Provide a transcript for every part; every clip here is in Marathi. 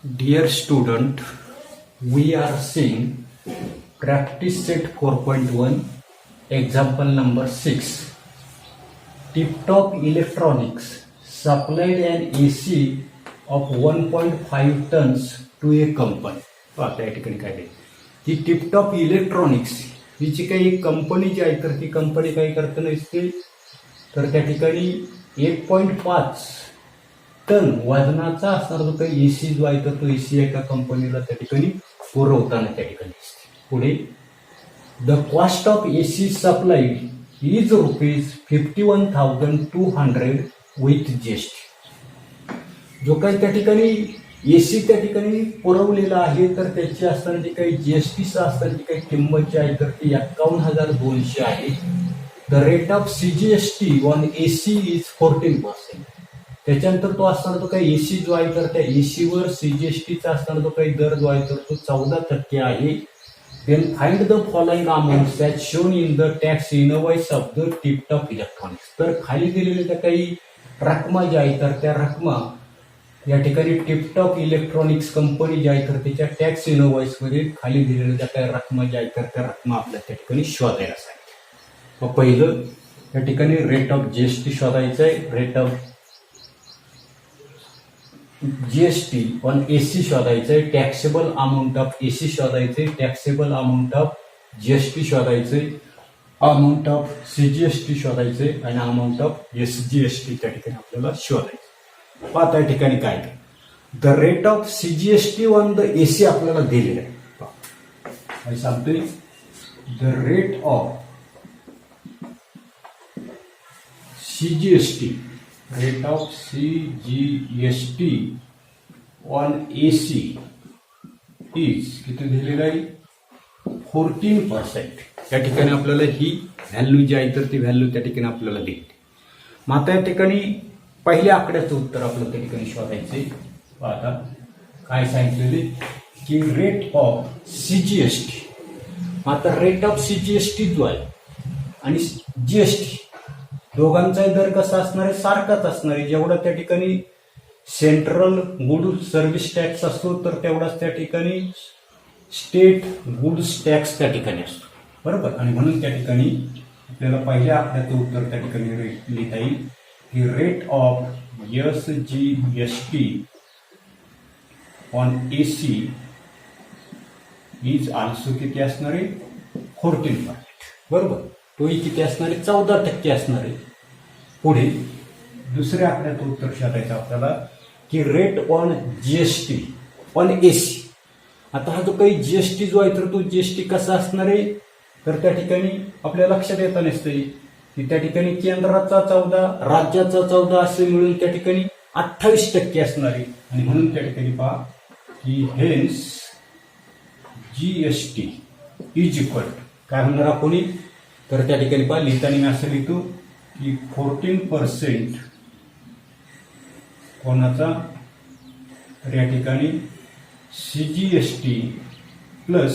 Dear student, we are seeing practice set 4.1, example number 6. Tip-top Electronics supplied an AC of 1.5 tons to a company. आता या ठिकाणी काय आहे की टिपटॉप इलेक्ट्रॉनिक्स ही जी काही कंपनी जी आहे तर ती कंपनी काय करताना दिसते तर त्या ठिकाणी 1.5 टन वजनाचा असणारा जो काही एसी जो आहे तर तो एसी एका कंपनीला त्या ठिकाणी पुरवताना त्या ठिकाणी दिसते. पुढे the cost of AC supplied is ₹51,200 with GST. जो काही त्या ठिकाणी एसी त्या ठिकाणी पुरवलेला आहे तर त्याची असताना जी काही जीएसटी असताना जी काही किंमत जी आहे तर ती 51,200 आहे. The rate of CGST on AC is 14%. त्याच्यानंतर तो असणारा जो काही एसी जो आहे तर त्या एसीवर सीजीएसटीचा असणारा जो काही दर जो आहे तर तो 14% आहे. Then find the following amounts as shown in the tax invoice of the Tiptop electronics. तर खाली दिलेल्या त्या काही रकमा ज्या आहेत तर त्या रकमा या ठिकाणी टिपटॉप इलेक्ट्रॉनिक्स कंपनी जी आहे तर त्याच्या टॅक्स इनवॉइस मध्ये खाली दिलेल्या ज्या काही रकमा ज्या आहेत तर त्या रकमा आपल्याला त्या ठिकाणी शोधायला सांगितलं. मग पहिलं या ठिकाणी रेट ऑफ जीएसटी शोधायचं आहे. Rate of GST on AC शोधायचंय. टॅक्सेबल अमाऊंट ऑफ एसी शोधायचंय. टॅक्सेबल अमाऊंट ऑफ जीएसटी शोधायचंय. अमाऊंट ऑफ सीजीएसटी शोधायचंय आणि अमाऊंट ऑफ एसजीएसटी त्या ठिकाणी आपल्याला शोधायचं. पाहता या ठिकाणी काय the rate of CGST on the AC आपल्याला दिलेलं आहे. काय सांगतोय the rate of CGST rate of CGST on AC is किती दिलेलं आहे 14%. त्या ठिकाणी आपल्याला ही व्हॅल्यू जी आहे तर ती व्हॅल्यू त्या ठिकाणी आपल्याला देईल. मग आता या ठिकाणी पहिल्या आकड्याचं उत्तर आपल्याला त्या ठिकाणी शोधायचंय. आता काय सांगितलेले की रेट ऑफ सीजीएसटी. आता रेट ऑफ सीजीएसटी जो आहे आणि जीएसटी दोघांचाही दर कसा असणार आहे सारखाच असणार आहे. जेवढा त्या ठिकाणी सेंट्रल गुड सर्व्हिस टॅक्स असतो तर तेवढाच त्या ठिकाणी स्टेट गुड्स टॅक्स त्या ठिकाणी असतो. बरोबर. आणि म्हणून त्या ठिकाणी आपल्याला पहिल्या आकड्याचं उत्तर त्या ठिकाणी लिहिता येईल की rate of SGST on AC is also किती असणार आहे 14%. बरोबर. तोही किती असणार आहे 14% असणार आहे. पुढे दुसऱ्या आकड्याचं उत्तर शोधायचं आपल्याला की rate on GST on AC. आता हा जो काही जीएसटी जो आहे तर तो जीएसटी कसा असणार आहे तर त्या ठिकाणी आपल्या लक्षात येता नसते की त्या ठिकाणी केंद्राचा 14 राज्याचा 14 असे मिळून त्या ठिकाणी 28% असणार आहे. आणि म्हणून त्या ठिकाणी पहा की हेन्स जीएसटी इज इक्वल काय म्हणणार आपण तर त्या ठिकाणी पहा लिहिताना मी असं लिहितो की 14% कोणाचा तर या ठिकाणी सीजीएसटी प्लस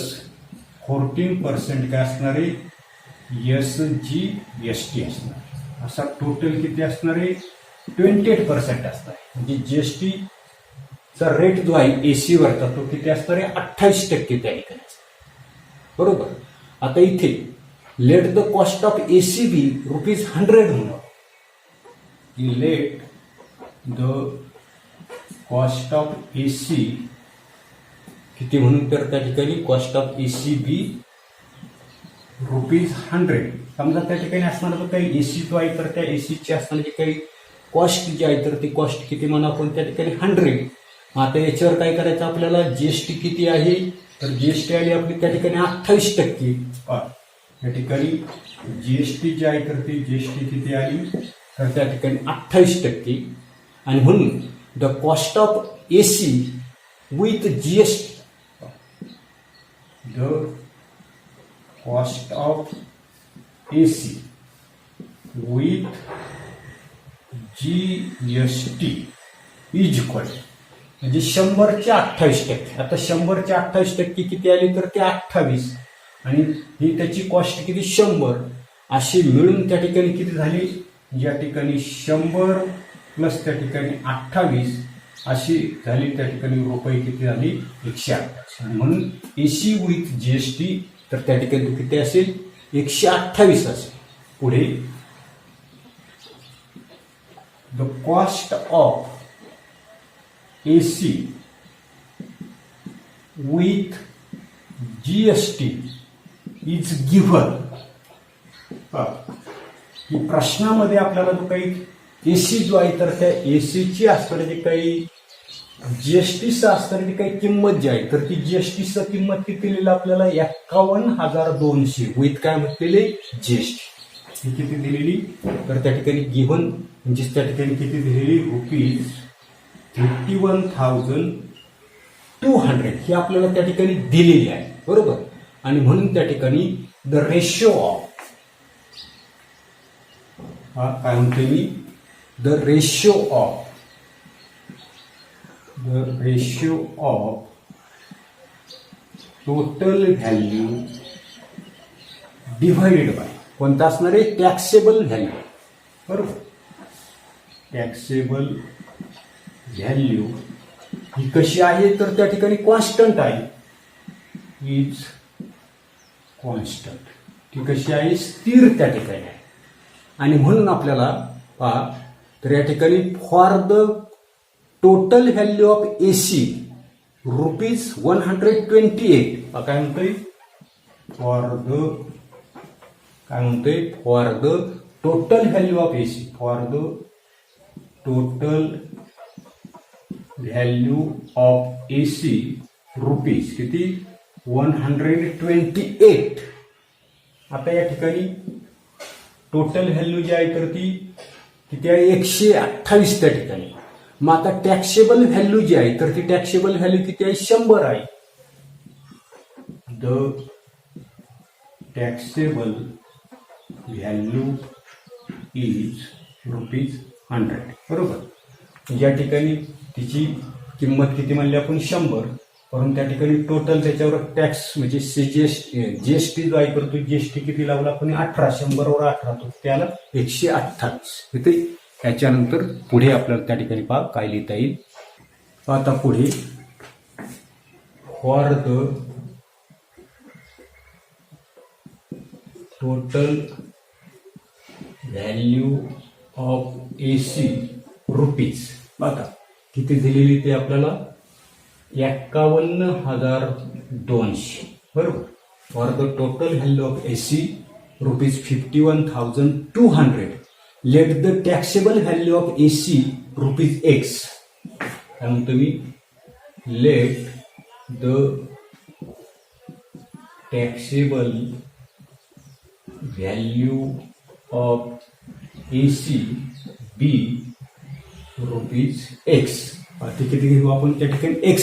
14% काय असणार आहे एसजीएसटी असणार. असा टोटल किती असणार आहे 28% असणार आहे. म्हणजे जीएसटीचा रेट जो आहे एसी वरचा तो किती असणार आहे 28% त्या ठिकाणी असणार. बरोबर. आता इथे let the cost of AC be ₹100 म्हणून let the cost of AC किती म्हणून तर त्या ठिकाणी कॉस्ट ऑफ एसी बी ₹100. समजा त्या ठिकाणी असणार तर काही एसी जो आहे तर त्या एसीची असणारी काही कॉस्ट जी आहे तर ती कॉस्ट किती म्हणा आपण त्या ठिकाणी 100. आता याच्यावर काय करायचं आपल्याला जीएसटी किती आहे तर जीएसटी आली आपली त्या ठिकाणी 28%. या ठिकाणी जीएसटी जी आहे तर ती जीएसटी किती आली तर त्या ठिकाणी 28%. आणि म्हणून the cost of AC with GST the cost of AC with GST is equal म्हणजे 100चे 28%. आता 100चे 28% किती आली तर ते 28 आणि ही त्याची कॉस्ट किती 100 अशी मिळून त्या ठिकाणी किती झाली या ठिकाणी 100 प्लस त्या ठिकाणी 28 अशी झाली त्या ठिकाणी रुपये किती झाली 128 म्हणून एसी विथ जीएसटी तर त्या ठिकाणी किती असेल 128 असेल. पुढे the cost of AC with GST is given. की प्रश्नामध्ये आपल्याला जो काही एसी जो आहे तर त्या एसीची असणारी काही जीएसटीचं असणारी काही किंमत जी आहे तर ती जीएसटीचं किंमत किती दिलेली आपल्याला 51,200 विथ काय म्हटलेले जीएसटी ही किती दिलेली तर त्या ठिकाणी गिव्हन म्हणजे त्या ठिकाणी किती दिलेली ₹51,200 ही आपल्याला त्या ठिकाणी दिलेली आहे बरोबर. आणि म्हणून त्या ठिकाणी द रेशो ऑफ काय म्हणतोय me the ratio of total value divided by कोणता असणार आहे टॅक्सेबल व्हॅल्यू बरोबर. टॅक्सेबल व्हॅल्यू ही कशी आहे तर त्या ठिकाणी कॉन्स्टंट आहे इज कॉन्स्टंट ती कशी आहे स्थिर त्या ठिकाणी आहे. आणि म्हणून आपल्याला पहा तर या ठिकाणी for the total value of AC ₹128 काय म्हणतोय for the total value of AC for the total value of AC rupees किती 128. आता या ठिकाणी टोटल व्हॅल्यू जी आहे तर ती किती आहे 128 त्या ठिकाणी. मग आता टॅक्सेबल व्हॅल्यू जी आहे तर ती टॅक्सेबल व्हॅल्यू किती आहे 100 आहे. द टॅक्सेबल व्हॅल्यू इज ₹100 बरोबर. या ठिकाणी तिची किंमत किती म्हणली आपण 100 परंतु त्या ठिकाणी टोटल त्याच्यावर टॅक्स म्हणजे जीएसटी जो आहे तर तो जीएसटी किती लावला आपण 18 100 वर 18 तो त्याला 128 इथे. याच्यानंतर पुढे आपल्याला त्या ठिकाणी पहा काय लिहिता येईल. आता पुढे for the total value of AC rupees आता किती दिलेली ते आपल्याला 51,200 बरोबर. For the total value of AC ₹51,200 let the taxable value of AC ₹X काय म्हणतो मी let the taxable value of AC be ₹X. ते किती घेऊ आपण त्या ठिकाणी X.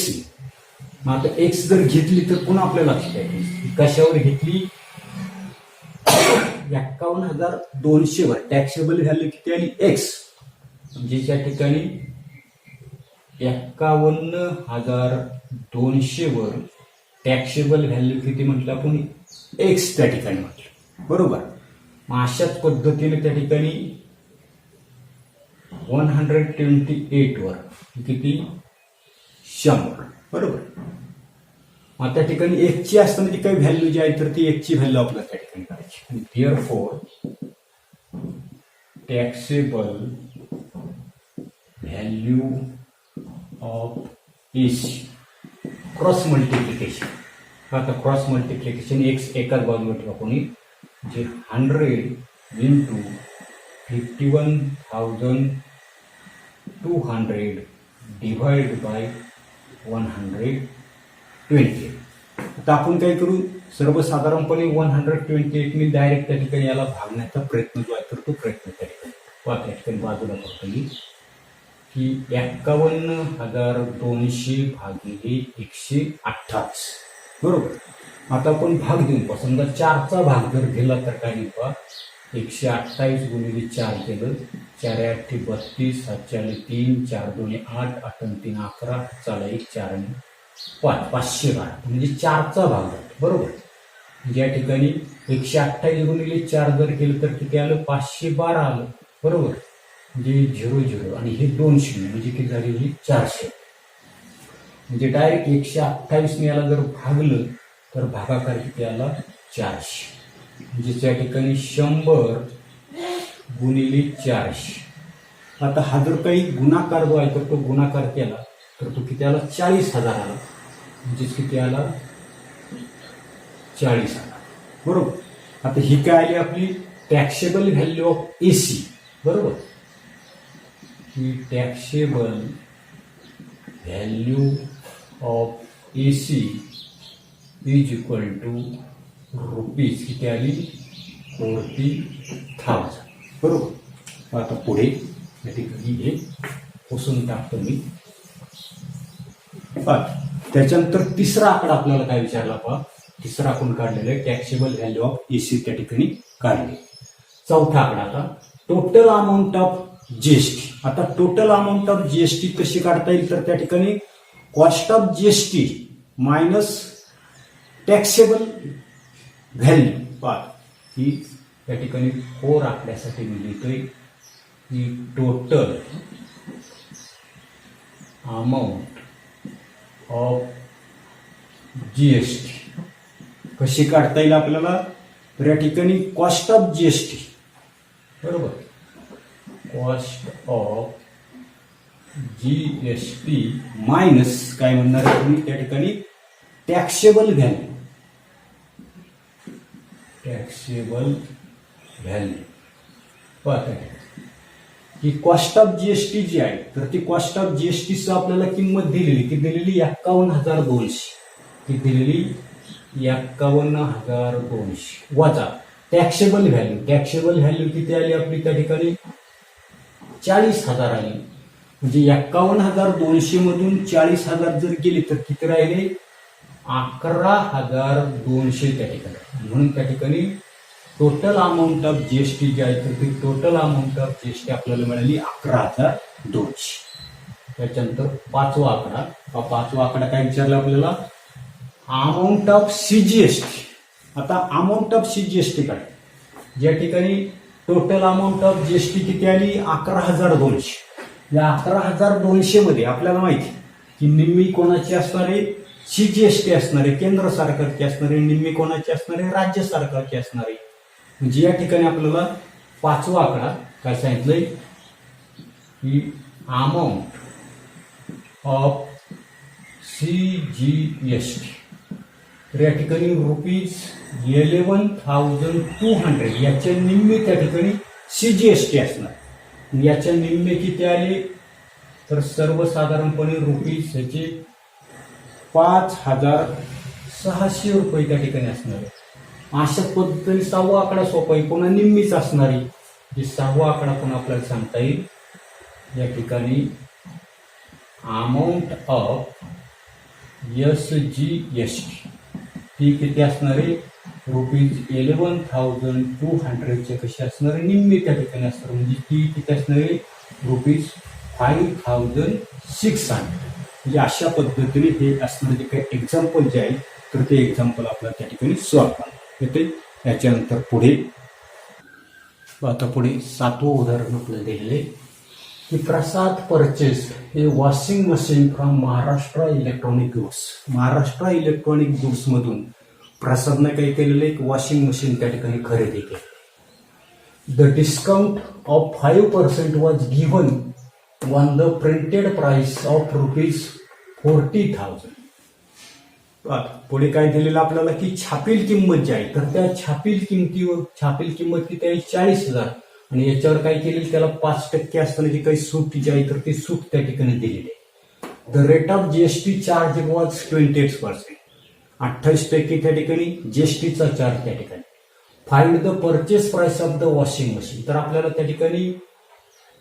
मग आता X जर घेतली तर पुन्हा आपल्या लक्षात येईल कशावर घेतली 51,200 वर टॅक्सेबल व्हॅल्यू किती आली X म्हणजे त्या ठिकाणी 51,200 वर टॅक्सेबल व्हॅल्यू किती म्हटलं आपण X त्या ठिकाणी म्हटलं बरोबर. मग अशाच पद्धतीने त्या ठिकाणी 128 वर किती 100 बरोबर. मग त्या ठिकाणी एकची असताना जी काही व्हॅल्यू जी आहे तर ती एकची व्हॅल्यू आपल्याला त्या ठिकाणी करायची. आणि therefore taxable value of AC cross multiplication. आता क्रॉस मल्टिप्लिकेशन एक्स एकाच बाजूला ठेवा कोणी जे 100 इंटू 51,200 डिवाइड बाय 120. आता आपण काय करू सर्वसाधारणपणे 128 ने डायरेक्ट त्या ठिकाणी याला भागण्याचा प्रयत्न जो आहे तर तो प्रयत्न त्या ठिकाणी त्या ठिकाणी बाजूला करतो मी की 51,200 भागिले 128 बरोबर. आता आपण भाग देऊ समजा 4चा भाग जर दिला तर काय नाही पहा 128 गुणिले 4 केलं 4 8 32 7 4 3 4 2 8 8 3 11 चला 1 4 5 512 म्हणजे 4चा भाग जातो बरोबर. या ठिकाणी 128 गुणिले 4 जर केलं तर किती आलं 512 आलं बरोबर. म्हणजे 00 आणि हे 2 शून्य म्हणजे किती झाली 400. म्हणजे डायरेक्ट 128 ने याला जर भागलं तर भागाकार किती आला 400. म्हणजे त्या ठिकाणी 100 गुणिले 400. आता हा जर काही गुणाकार जो आहे तर तो गुणाकार केला तर तो किती आला 40,000 आला. म्हणजेच किती आला 40,000. बरोबर. आता ही काय आली आपली टॅक्सेबल व्हॅल्यू ऑफ एसी. बरोबर. ही taxable value of AC is equal to rupees किती आली 40,000. बरोबर. आता पुढे या ठिकाणी हे पुसून टाकतो मी. त्याच्यानंतर तिसरा आकडा आपल्याला काय विचारला पहा. तिसरा आपण काढलेला आहे टॅक्सेबल व्हॅल्यू ऑफ एसी त्या ठिकाणी काढले. चौथा आकडा आता टोटल अमाऊंट ऑफ जीएसटी. आता टोटल अमाऊंट ऑफ जीएसटी कशी काढता येईल तर त्या ठिकाणी cost of GST minus taxable value. पहा ही त्या ठिकाणी 4 आकड्यासाठी मी लिहितोय की टोटल अमाऊंट ऑफ जीएसटी कशी काढता येईल आपल्याला तर या ठिकाणी कॉस्ट ऑफ जीएसटी. बरोबर. कॉस्ट ऑफ जीएसटी मायनस काय म्हणणार आहे तुम्ही त्या ठिकाणी टॅक्सेबल व्हॅल्यू. Taxable value. पाहता की कॉस्ट ऑफ जीएसटी जी आहे तर ती कॉस्ट ऑफ जीएसटीचं आपल्याला किंमत दिलेली की दिलेली 51,200. ती दिलेली 51,200 वजा टॅक्सेबल व्हॅल्यू. टॅक्सेबल व्हॅल्यू किती आली आपली त्या ठिकाणी 40,000 आली. म्हणजे 51,200 मधून 40,000 जर गेली तर किती राहिले 11,200 त्या ठिकाणी. म्हणून त्या ठिकाणी टोटल अमाऊंट ऑफ जीएसटी जी आहे तर ती टोटल अमाऊंट ऑफ जीएसटी आपल्याला मिळाली 11,200. त्याच्यानंतर पाचवा आकडा काय विचारला आपल्याला अमाऊंट ऑफ सीजीएसटी. आता अमाऊंट ऑफ सीजीएसटी काय ज्या ठिकाणी टोटल अमाऊंट ऑफ जीएसटी किती आली 11,200. या 11,200 मध्ये आपल्याला माहिती की निम्मी कोणाची असणार आहे सीजीएसटी असणार आहे केंद्र सरकारची असणार आहे. निम्मी कोणाची असणार आहे राज्य सरकारची असणार आहे. म्हणजे या ठिकाणी आपल्याला पाचवा आकडा काय सांगितलंय की अमाऊंट ऑफ सीजीएसटी तर या ठिकाणी ₹11,200 याच्या निम्मे त्या ठिकाणी सीजीएसटी असणार. याच्या निम्मे किती आले तर सर्वसाधारणपणे रुपीज याचे 5,600 त्या ठिकाणी असणार आहे. अशा पद्धतीने 6वा आकडा सोपा आहे पुन्हा निम्मीच असणारी. जी 6वा आकडा पण आपल्याला सांगता येईल या ठिकाणी अमाऊंट ऑफ एसजीएसटी ती किती असणार आहे ₹11,200 कशी असणार आहे निम्मी त्या ठिकाणी असणार. म्हणजे ती किती असणार आहे ₹5,600. म्हणजे अशा पद्धतीने हे असणारे जे काही एक्झाम्पल जे आहे तर ते एक्झाम्पल आपल्याला त्या ठिकाणी सॉल्व्ह करता येते. याच्यानंतर पुढे 7वं उदाहरण आपल्याला दिलेले की प्रसाद परचेस हे washing machine from Maharashtra electronic goods. Maharashtra electronic goods मधून प्रसादने काही केलेलं एक वॉशिंग मशीन त्या ठिकाणी खरेदी केली. The discount of 5% was given on the printed price of ₹40,000. पुढे काय दिलेलं आपल्याला की छापील किंमत जी आहे तर त्या छापील किंमत किती आहे 40,000 आणि याच्यावर काय केलेलं त्याला 5% असताना जी काही सूट जी आहे तर ती सूट त्या ठिकाणी दिलेली आहे. The rate of GST charge was 28%. 28% त्या ठिकाणी जीएसटीचा चार्ज त्या ठिकाणी. Find the purchase price of the washing machine. तर आपल्याला त्या ठिकाणी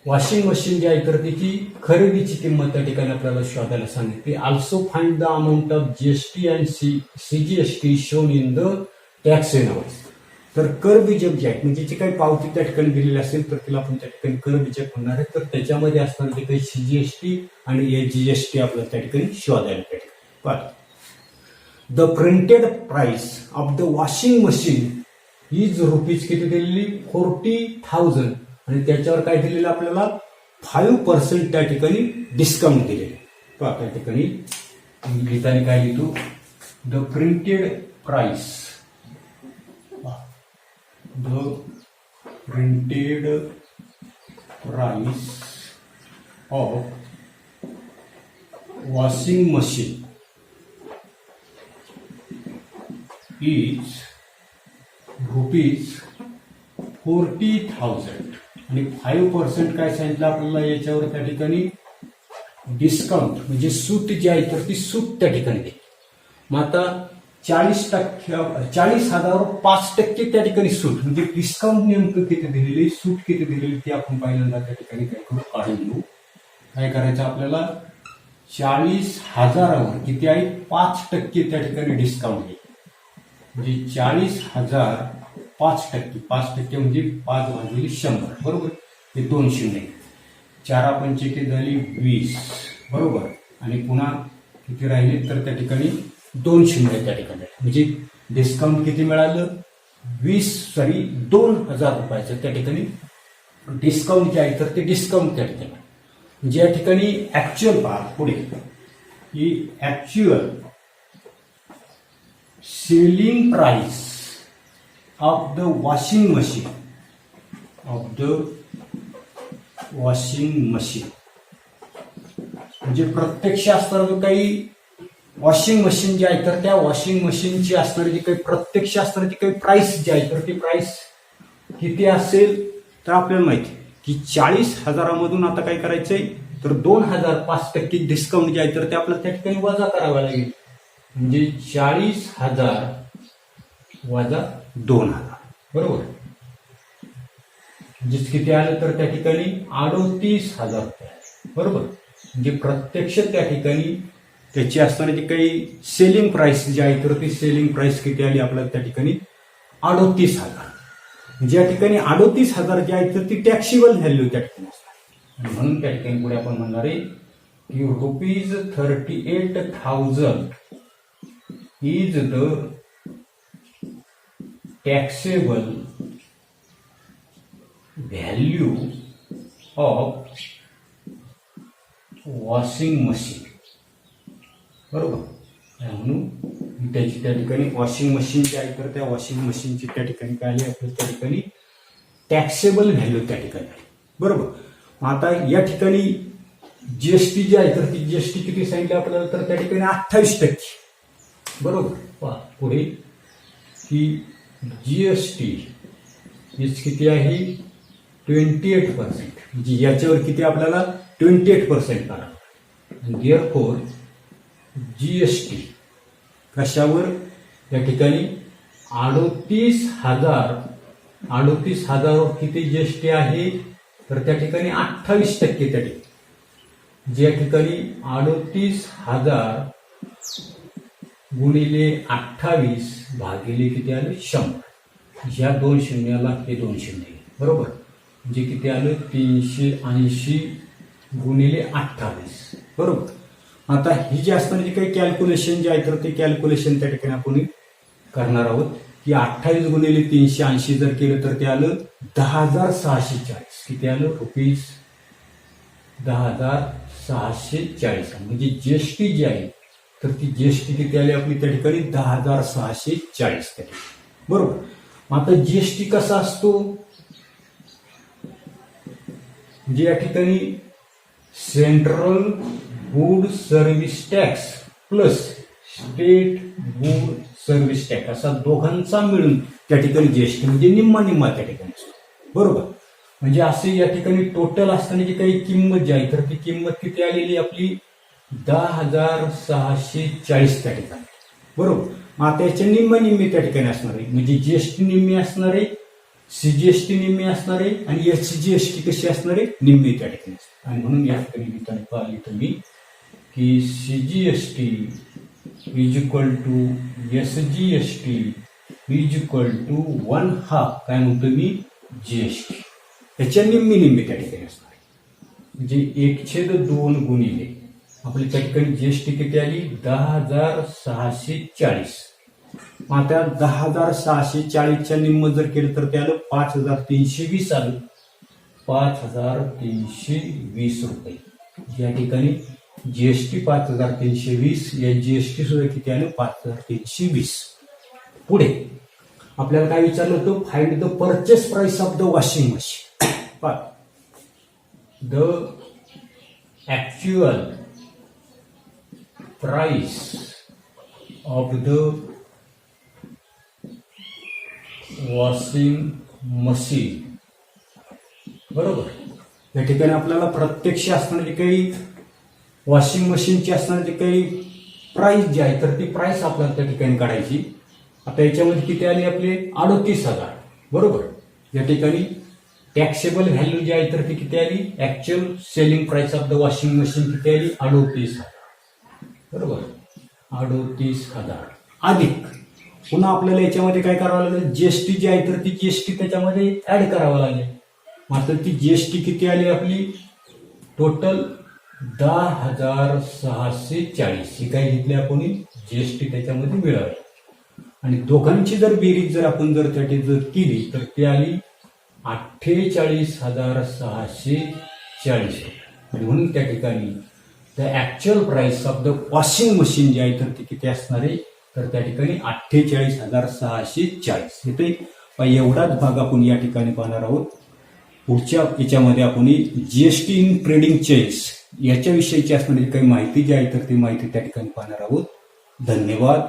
वॉशिंग मशीन जी आहे तर तिची खरेदीची किंमत त्या ठिकाणी आपल्याला शोधायला सांगितली. Also find the amount of GST and CGST shown in the tax invoice. तर कर बीजक जे आहे म्हणजे जी काही पावती त्या ठिकाणी दिलेली असेल तर तिला आपण त्या ठिकाणी कर बीजक म्हणणार आहे. तर त्याच्यामध्ये असणारे जे काही सीजीएसटी आणि जीएसटी आपल्याला त्या ठिकाणी शोधायला त्या ठिकाणी. The printed price of the washing machine is rupees किती दिलेली 40,000 आणि त्याच्यावर काय दिलेलं आपल्याला 5% त्या ठिकाणी डिस्काउंट दिलेले. पहा त्या ठिकाणी लिहिताना काय लिहितो, the printed price, the printed price of washing machine is ₹40,000 आणि 5% काय सांगितलं आपल्याला याच्यावर त्या ठिकाणी डिस्काउंट म्हणजे सूट जी आहे तर ती सूट त्या ठिकाणी दे. मग आता 40,000वर 5% त्या ठिकाणी सूट म्हणजे डिस्काउंट नेमकं किती दिलेली, सूट किती दिलेली ती आपण पहिल्यांदा त्या ठिकाणी काय करू, काढून घेऊ. काय करायचं आपल्याला, 40,000वर किती आहे, 5% त्या ठिकाणी डिस्काउंट घे. म्हणजे 40,000 5% म्हणजे 5/100, बरोबर. हे 200 4 पंचे झाली 20, बरोबर. आणि पुन्हा किती राहिले तर त्या ठिकाणी 200 त्या ठिकाणी, म्हणजे डिस्काउंट किती मिळालं, 2,000 रुपयाचं त्या ठिकाणी डिस्काउंट जे आहे तर ते डिस्काउंट त्या ठिकाणी. म्हणजे या ठिकाणी ऍक्च्युअल पहा पुढे की actual selling price of the washing machine, म्हणजे प्रत्यक्ष असणारं काही वॉशिंग मशीन जे आहे तर त्या वॉशिंग मशीनची असणारी जी काही प्रत्यक्ष असणारी जी काही प्राइस जी आहे तर ती प्राइस किती असेल तर आपल्याला माहिती की 40,000मधून आता काय करायचंय तर 2,000 5% डिस्काउंट जे आहे तर ते आपल्याला त्या ठिकाणी वजा करावं लागेल. म्हणजे 40,000 वजा 2,000, बरोबर. म्हणजे किती आलं तर त्या ठिकाणी 38,000 रुपये, बरोबर. म्हणजे प्रत्यक्ष त्या ठिकाणी त्याची असणारी जी काही सेलिंग प्राइस जी आहे तर ती सेलिंग प्राइस किती आली आपल्याला त्या ठिकाणी 38,000. म्हणजे या ठिकाणी 38,000 जी आहे तर ती टॅक्सेबल व्हॅल्यू त्या ठिकाणी असणार. म्हणून त्या ठिकाणी पुढे आपण म्हणणार आहे की ₹38,000 is the taxable value of washing machine, बरोबर. म्हणून त्याची त्या ठिकाणी वॉशिंग मशीन जी आहे तर त्या वॉशिंग मशीनची त्या ठिकाणी काय आली आपल्याला त्या ठिकाणी टॅक्सेबल व्हॅल्यू त्या ठिकाणी आली, बरोबर. आता या ठिकाणी जीएसटी जी आहे तर ती जीएसटी किती सांगितली आपल्याला तर त्या ठिकाणी 28%, बरोबर. पुढे की जीएसटी हीच किती आहे 28%, म्हणजे याच्यावर किती आपल्याला 28% करावं. देअरफॉर जीएसटी कशावर त्या ठिकाणी 38,000वर किती जीएसटी आहे तर त्या ठिकाणी 28% त्या ठिकाणी. ज्या ठिकाणी 38,000 गुणिले 28 भागिले किती आले 100, ह्या 2 शून्याला हे 2 शून्य, बरोबर. म्हणजे किती आलं 380 गुणिले 28, बरोबर. आता ही जी असताना जी काही कॅल्क्युलेशन जे आहे तर ते कॅल्क्युलेशन त्या ठिकाणी आपण करणार आहोत की 28 गुणिले 380 जर केलं तर ते आलं 10,640. किती आलं रुपीज 10,640. म्हणजे जीएसटी जी आहे तर ती जीएसटी किती आली आपली त्या ठिकाणी 10,640, बरोबर. आता जीएसटी कसा असतो म्हणजे या ठिकाणी central good service tax plus state good service tax असा दोघांचा मिळून त्या ठिकाणी जीएसटी म्हणजे निम्मा त्या ठिकाणी असतो, बरोबर. म्हणजे असे या ठिकाणी टोटल असताना जी काही किंमत जी आहे तर ती किंमत किती आलेली आपली 10,640 त्या ठिकाणी, बरोबर. मग आता याच्या निम्मी त्या ठिकाणी असणार आहे म्हणजे जीएसटी निम्मी असणार आहे, सीजीएसटी निम्मी असणार आहे आणि एसजीएसटी कशी असणार आहे निम्मी त्या ठिकाणी असणार. आणि म्हणून या ठिकाणी लिहिताना पाहिली तुम्ही की CGST is equal to SGST is equal to 1/2 काय म्हणतो मी जीएसटी. त्याच्या निम्मी त्या ठिकाणी असणार आहे म्हणजे 1/2 गुणिले आपली त्या ठिकाणी जीएसटी किती आली 10,640. आता 10,640च्या निम्म जर केलं तर ते आलं 5,320 आलं. 5,320 रुपये. या ठिकाणी जीएसटी 5,320, या जीएसटी सुद्धा किती आलं 5,320. पुढे आपल्याला काय विचारलं होतं, find the purchase price of the washing machine. The actual price of the washing machine. बरोबर. या ठिकाणी आपल्याला प्रत्यक्ष असणारे जे काही वॉशिंग मशीनची असणारी जे काही प्राइस जी आहे तर ती प्राइस आपल्याला त्या ठिकाणी काढायची. आता याच्यामध्ये किती आली आपले 38,000. बरोबर. या ठिकाणी टॅक्सेबल व्हॅल्यू जी आहे तर ती किती आली, actual selling price of the washing machine किती आली 38,000. बरोबर. 38,000 अधिक पुन्हा आपल्याला याच्यामध्ये काय करावं लागेल, जीएसटी जी आहे तर ती जीएसटी त्याच्यामध्ये ऍड करावं लागेल. मात्र ती जीएसटी किती आली आपली टोटल 10,640. ही काय घेतली आपण जीएसटी त्याच्यामध्ये मिळाली. आणि दोघांची जर बेरीज जर आपण जर त्याची जर केली तर ती आली 48,640. आणि म्हणून त्या ठिकाणी the actual price of the washing machine जी आहे तर ती किती असणार आहे तर त्या ठिकाणी 48,640. इथे एवढाच भाग आपण या ठिकाणी पाहणार आहोत. पुढच्या याच्यामध्ये आपण जीएसटी इन ट्रेडिंग चेन्स याच्याविषयीची असणारी काही माहिती जी आहे तर ती माहिती त्या ठिकाणी पाहणार आहोत. धन्यवाद.